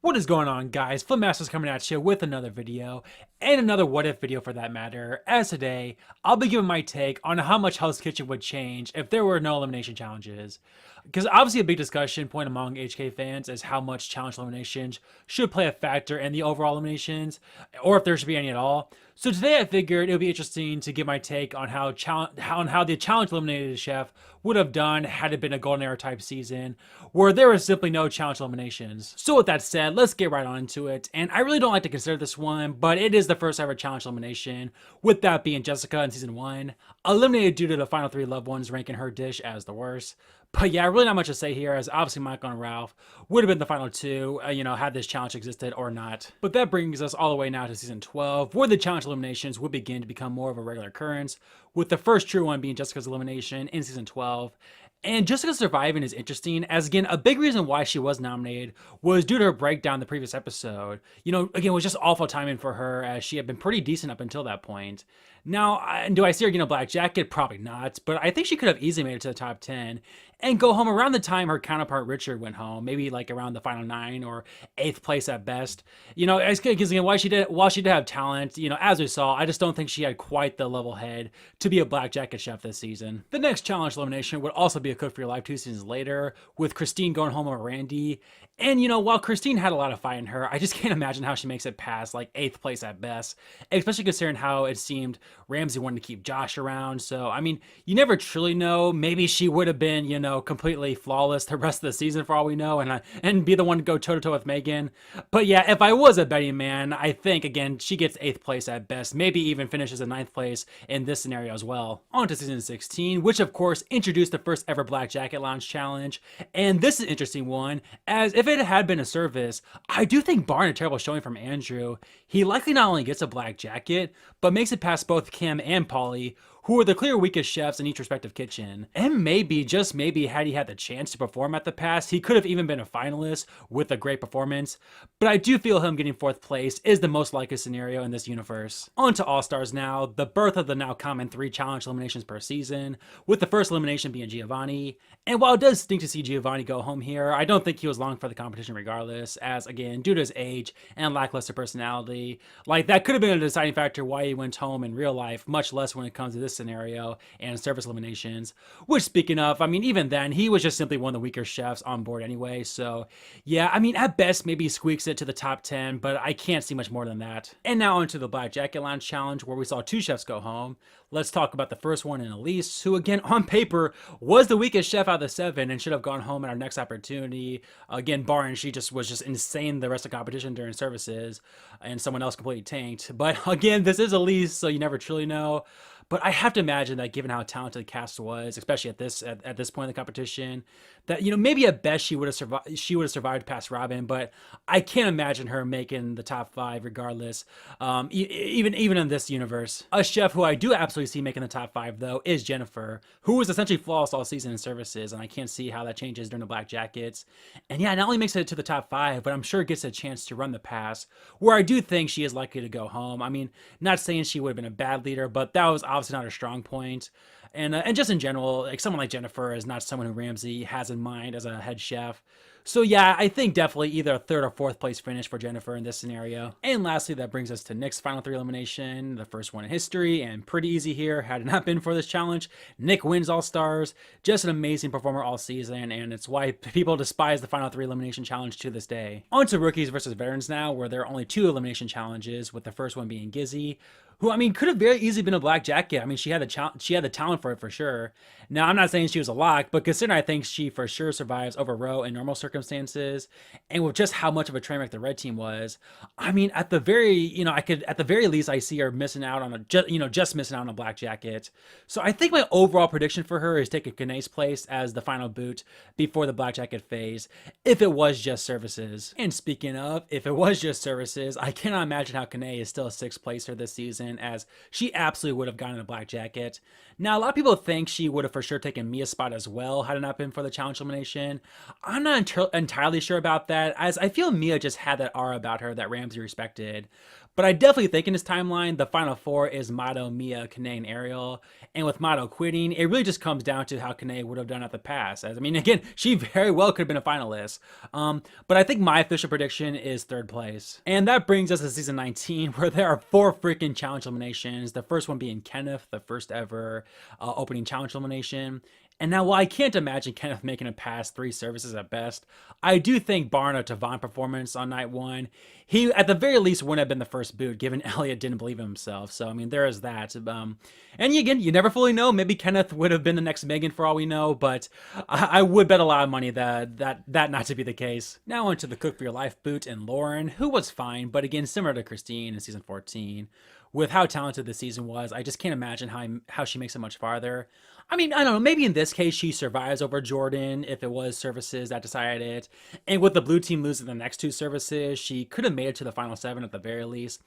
What is going on, guys? FlynnMasters coming at you with another video, and another what if video for that matter. As today, I'll be giving my take on how much Hell's Kitchen would change if there were no elimination challenges. Because obviously a big discussion point among HK fans is how much challenge eliminations should play a factor in the overall eliminations, or if there should be any at all. So today I figured it would be interesting to give my take on how the challenge eliminated chef would have done had it been a golden era type season where there was simply no challenge eliminations. So with that said, let's get right on into it. And I really don't like to consider this one, but it is the first ever challenge elimination, with that being Jessica in season 1, eliminated due to the final 3 loved ones ranking her dish as the worst. But yeah, really not much to say here, as obviously Michael and Ralph would have been the final 2, had this challenge existed or not. But that brings us all the way now to season 12, where the challenge eliminations would begin to become more of a regular occurrence, with the first true one being Jessica's elimination in season 12. And Jessica surviving is interesting, as again, a big reason why she was nominated was due to her breakdown in the previous episode. Again, it was just awful timing for her, as she had been pretty decent up until that point. Now, do I see her getting a black jacket? Probably not, but I think she could have easily made it to the top 10 and go home around the time her counterpart Richard went home, maybe like around the final 9 or 8th place at best. Because again, while she did have talent, as we saw, I just don't think she had quite the level head to be a black jacket chef this season. The next challenge elimination would also be a Cook for Your Life 2 seasons later, with Christine going home with Randy. And while Christine had a lot of fight in her, I just can't imagine how she makes it past like 8th place at best, especially considering how it seemed Ramsay wanted to keep Josh around. So, I mean, you never truly know. Maybe she would have been, completely flawless the rest of the season for all we know, and be the one to go toe-to-toe with Megan. But yeah, if I was a betting man, I think, again, she gets 8th place at best, maybe even finishes in 9th place in this scenario as well. On to season 16, which of course introduced the first ever Black Jacket Lounge challenge. And this is an interesting one, as if it had been a service, I do think barring a terrible showing from Andrew, he likely not only gets a black jacket, but makes it past both Kim and Polly, who are the clear weakest chefs in each respective kitchen. And maybe, just maybe, had he had the chance to perform at the past, he could have even been a finalist with a great performance. But I do feel him getting 4th place is the most likely scenario in this universe. On to All-Stars now, the birth of the now common 3 challenge eliminations per season, with the first elimination being Giovanni. And while it does stink to see Giovanni go home here, I don't think he was long for the competition regardless, as again, due to his age and lackluster personality, like that could have been a deciding factor why he went home in real life, much less when it comes to this scenario and service eliminations. Which, speaking of, I mean, even then, he was just simply one of the weaker chefs on board anyway. So yeah, I mean, at best, maybe he squeaks it to the top 10, but I can't see much more than that. And now onto the Black Jacket Lounge challenge, where we saw 2 chefs go home. Let's talk about the first one in Elise, who again, on paper, was the weakest chef out of the 7 and should have gone home at our next opportunity. Again, barring she was just insane the rest of the competition during services and someone else completely tanked. But again, this is Elise, so you never truly know. But I have to imagine that given how talented the cast was, especially at this point in the competition, that maybe at best she would have survived past Robin, but I can't imagine her making the top 5 regardless. Even in this universe, a chef who I do absolutely see making the top 5 though is Jennifer, who was essentially flawless all season in services, and I can't see how that changes during the Black Jackets. And yeah, not only makes it to the top 5, but I'm sure gets a chance to run the pass, where I do think she is likely to go home. I mean, not saying she would have been a bad leader, but that was obviously not her strong point. And just in general, like someone like Jennifer is not someone who Ramsay has in mind as a head chef. So yeah, I think definitely either a 3rd or 4th place finish for Jennifer in this scenario. And lastly, that brings us to Nick's final 3 elimination, the first one in history, and pretty easy here. Had it not been for this challenge, Nick wins All Stars. Just an amazing performer all season, and it's why people despise the final 3 elimination challenge to this day. On to rookies versus veterans now, where there are only 2 elimination challenges, with the first one being Gizzy, who, I mean, could have very easily been a black jacket. I mean, she had the talent for it for sure. Now, I'm not saying she was a lock, but considering I think she for sure survives over Roe in normal circumstances, and with just how much of a train wreck the red team was, I mean, at the very least, I see her missing out on just missing out on a black jacket. So I think my overall prediction for her is taking Kanae's place as the final boot before the black jacket phase, if it was just services. And speaking of, if it was just services, I cannot imagine how Kanae is still a 6th placer this season. season, as she absolutely would have gotten a black jacket. Now, a lot of people think she would have for sure taken Mia's spot as well had it not been for the challenge elimination. I'm not entirely sure about that, as I feel Mia just had that aura about her that Ramsay respected. But I definitely think in this timeline, the final four is Mato, Mia, Kane, and Ariel. And with Mato quitting, it really just comes down to how Kane would have done at the pass. As I mean, again, she very well could have been a finalist. But I think my official prediction is third place. And that brings us to season 19, where there are 4 freaking challenge eliminations. The first one being Kenneth, the first ever opening challenge elimination. And now, while I can't imagine Kenneth making it past 3 services at best, I do think barring a Tavon performance on night 1, he at the very least wouldn't have been the first boot, given Elliot didn't believe in himself. So, I mean, there is that. And again, you never fully know. Maybe Kenneth would have been the next Megan for all we know, but I would bet a lot of money that not to be the case. Now on to the Cook for Your Life boot and Lauren, who was fine, but again, similar to Christine in season 14. With how talented the season was, I just can't imagine how she makes it much farther. I mean, I don't know, maybe in this case she survives over Jordan if it was services that decided it. And with the blue team losing the next 2 services, she could have made it to the final 7 at the very least.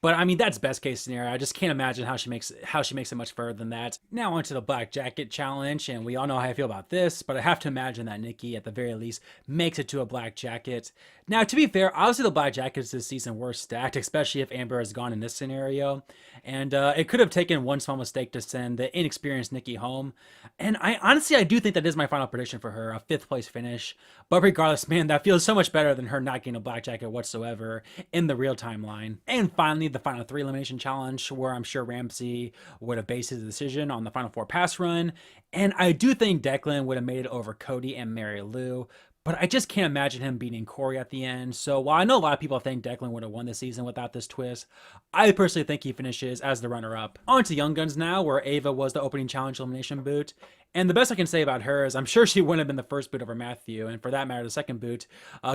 But I mean, that's best case scenario. I just can't imagine how she makes it much further than that. Now onto the black jacket challenge, and we all know how I feel about this, but I have to imagine that Nikki at the very least makes it to a black jacket. Now, to be fair, obviously the black jackets this season were stacked, especially if Amber has gone in this scenario. And it could have taken one small mistake to send the inexperienced Nikki home. And I do think that is my final prediction for her, a 5th place finish. But regardless, man, that feels so much better than her not getting a black jacket whatsoever in the real timeline. And finally, the final 3 elimination challenge, where I'm sure Ramsay would have based his decision on the final 4 pass run. And I do think Declan would have made it over Cody and Mary Lou. But I just can't imagine him beating Corey at the end. So while I know a lot of people think Declan would have won this season without this twist, I personally think he finishes as the runner-up. On to Young Guns now, where Ava was the opening challenge elimination boot. And the best I can say about her is I'm sure she wouldn't have been the first boot over Matthew, and for that matter, the second boot,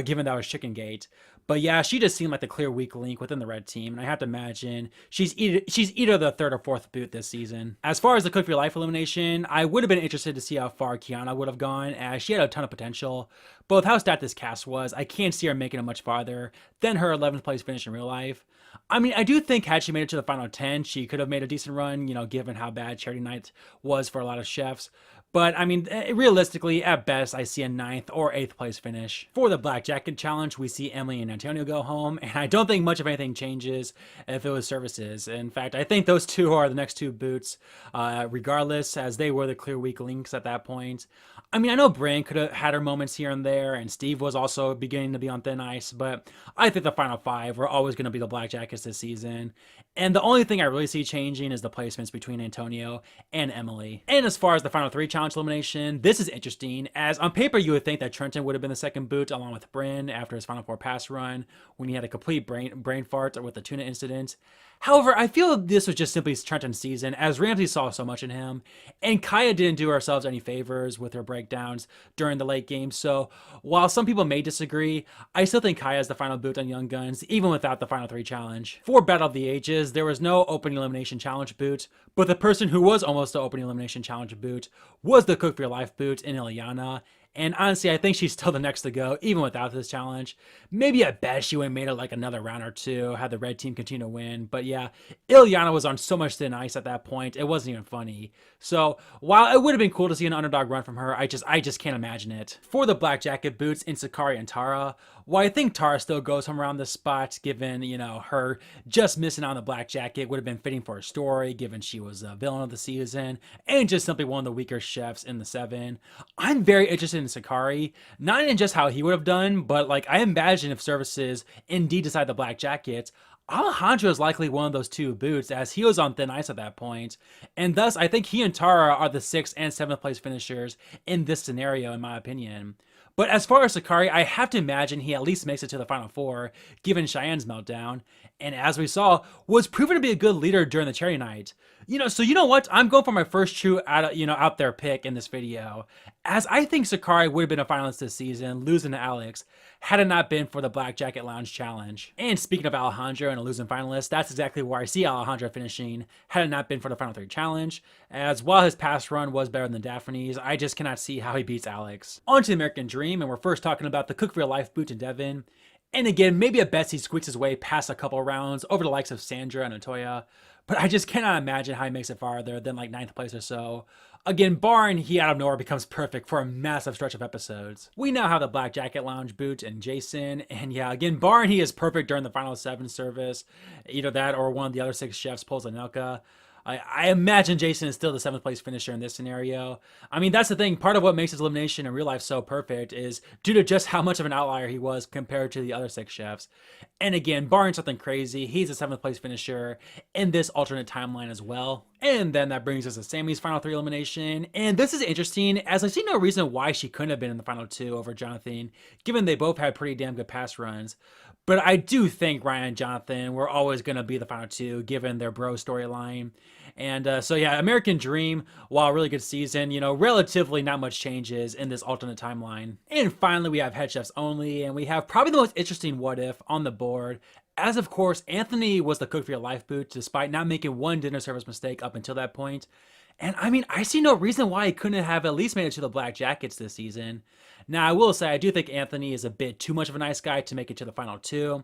given that was Chicken Gate. But yeah, she just seemed like the clear weak link within the red team, and I have to imagine she's either the 3rd or 4th boot this season. As far as the Cook for Your Life elimination, I would have been interested to see how far Kiana would have gone, as she had a ton of potential. But with how stacked this cast was, I can't see her making it much farther than her 11th place finish in real life. I mean, I do think had she made it to the final 10, she could have made a decent run, given how bad Charity Night was for a lot of chefs. But, I mean, realistically, at best, I see a 9th or 8th place finish. For the Black Jacket Challenge, we see Emily and Antonio go home, and I don't think much of anything changes if it was services. In fact, I think those 2 are the next 2 boots, regardless, as they were the clear weak links at that point. I mean, I know Brain could have had her moments here and there, and Steve was also beginning to be on thin ice, but I think the final 5 were always going to be the Black Jackets this season. And the only thing I really see changing is the placements between Antonio and Emily. And as far as the final 3 challenge elimination, this is interesting, as on paper you would think that Trenton would have been the second boot along with Bryn after his final 4 pass run when he had a complete brain fart with the tuna incident. However, I feel this was just simply Trenton's season, as Ramsay saw so much in him, and Kaya didn't do ourselves any favors with her breakdowns during the late game. So while some people may disagree, I still think Kaya is the final boot on Young Guns, even without the final 3 challenge. For Battle of the Ages, there was no opening elimination challenge boot, but the person who was almost the opening elimination challenge boot was the Cook for Your Life boot in Ileana. And honestly, I think she's still the next to go, even without this challenge. Maybe at best she would have made it like another round or 2, had the red team continue to win. But yeah, Ileana was on so much thin ice at that point, it wasn't even funny. So while it would have been cool to see an underdog run from her, I just can't imagine it. For the Black Jacket boots in Sakari and Tara, while I think Tara still goes home around this spot, given, her just missing on the Black Jacket would have been fitting for her story, given she was a villain of the season, and just simply one of the weaker chefs in the 7. I'm very interested in Sakari, not in just how he would have done, but like I imagine if services indeed decide the Black Jacket, Alejandro is likely one of those 2 boots, as he was on thin ice at that point, and thus I think he and Tara are the 6th and 7th place finishers in this scenario, in my opinion. But as far as Sakari, I have to imagine he at least makes it to the final 4, given Cheyenne's meltdown, and as we saw, was proven to be a good leader during the Cherry Night. So you know what? I'm going for my first true out there pick in this video, as I think Sakari would have been a finalist this season, losing to Alex, had it not been for the Black Jacket Lounge Challenge. And speaking of Alejandro and a losing finalist, that's exactly where I see Alejandro finishing, had it not been for the final 3 challenge, as while his past run was better than Daphne's, I just cannot see how he beats Alex. On to the American Dream, and we're first talking about the Cook for Your Life boot in Devon. And again, maybe at best he squeaks his way past a couple rounds over the likes of Sandra and Otoya, but I just cannot imagine how he makes it farther than like ninth place or so. Again, barring he out of nowhere becomes perfect for a massive stretch of episodes. We now have the Black Jacket Lounge boot and Jason, and yeah, again, barring he is perfect during the final 7 service, either that or one of the other 6 chefs pulls Anelka. I imagine Jason is still the 7th place finisher in this scenario. I mean, that's the thing. Part of what makes his elimination in real life so perfect is due to just how much of an outlier he was compared to the other 6 chefs. And again, barring something crazy, he's a 7th place finisher in this alternate timeline as well. And then that brings us to Sammy's final 3 elimination. And this is interesting, as I see no reason why she couldn't have been in the final 2 over Jonathan, given they both had pretty damn good pass runs. But I do think Ryan and Jonathan were always going to be the final 2, given their bro storyline. And so, yeah, American Dream, while a really good season, relatively not much changes in this alternate timeline. And finally, we have Head Chefs Only, and we have probably the most interesting what if on the board. As of course, Anthony was the cook for your life boot, despite not making one dinner service mistake up until that point. And I mean, I see no reason why he couldn't have at least made it to the Black Jackets this season. Now, I will say, I do think Anthony is a bit too much of a nice guy to make it to the final 2.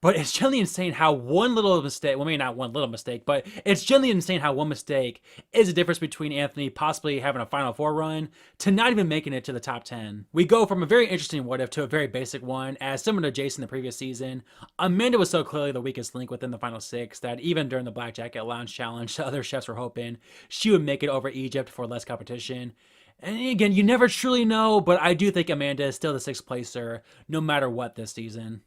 But it's generally insane how one little mistake, well, maybe not one little mistake, but it's generally insane how one mistake is the difference between Anthony possibly having a final 4 run to not even making it to the top 10. We go from a very interesting what if to a very basic one, as similar to Jason the previous season, Amanda was so clearly the weakest link within the final 6 that even during the Black Jacket Lounge challenge, other chefs were hoping she would make it over Egypt for less competition. And again, you never truly know, but I do think Amanda is still the 6th placer, no matter what this season.